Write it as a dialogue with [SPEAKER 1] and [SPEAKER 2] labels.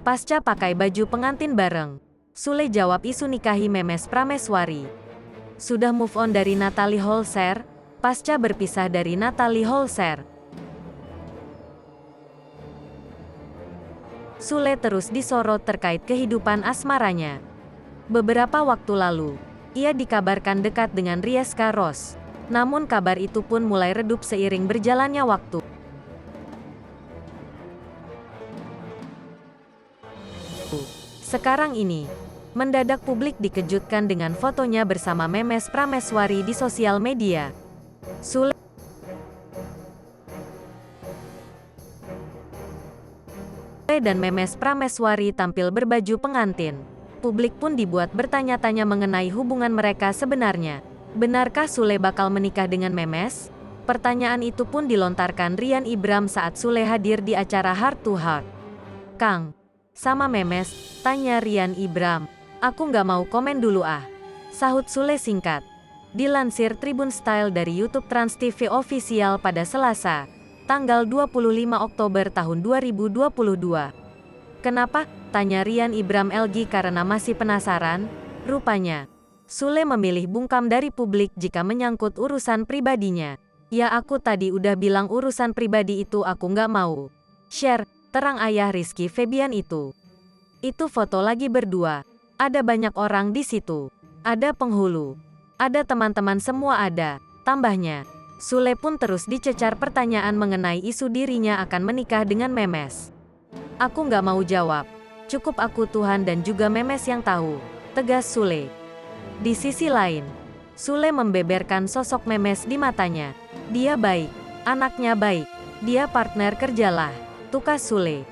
[SPEAKER 1] Pasca pakai baju pengantin bareng, Sule jawab isu nikahi Memes Prameswari. Sudah move on dari Natalie Holzer? Pasca berpisah dari Natalie Holzer, Sule terus disorot terkait kehidupan asmaranya. Beberapa waktu lalu, ia dikabarkan dekat dengan Rieska Ros. Namun kabar itu pun mulai redup seiring berjalannya waktu. Sekarang ini, mendadak publik dikejutkan dengan fotonya bersama Memes Prameswari di sosial media. Sule dan Memes Prameswari tampil berbaju pengantin. Publik pun dibuat bertanya-tanya mengenai hubungan mereka sebenarnya. Benarkah Sule bakal menikah dengan Memes? Pertanyaan itu pun dilontarkan Rian Ibram saat Sule hadir di acara Heart to Heart. "Kang, sama Memes?" tanya Rian Ibram. "Aku nggak mau komen dulu ah," sahut Sule singkat. Dilansir Tribun Style dari YouTube Trans TV Official pada Selasa, tanggal 25 Oktober tahun 2022. "Kenapa?" tanya Rian Ibram LG karena masih penasaran. Rupanya, Sule memilih bungkam dari publik jika menyangkut urusan pribadinya. "Ya aku tadi udah bilang urusan pribadi itu aku nggak mau share," terang ayah Rizky Febian itu. "Itu foto lagi berdua. Ada banyak orang di situ. Ada penghulu. Ada teman-teman semua ada," tambahnya. Sule pun terus dicecar pertanyaan mengenai isu dirinya akan menikah dengan Memes. "Aku nggak mau jawab. Cukup aku Tuhan dan juga Memes yang tahu," tegas Sule. Di sisi lain, Sule membeberkan sosok Memes di matanya. "Dia baik, anaknya baik, dia partner kerjalah," tukas Sule.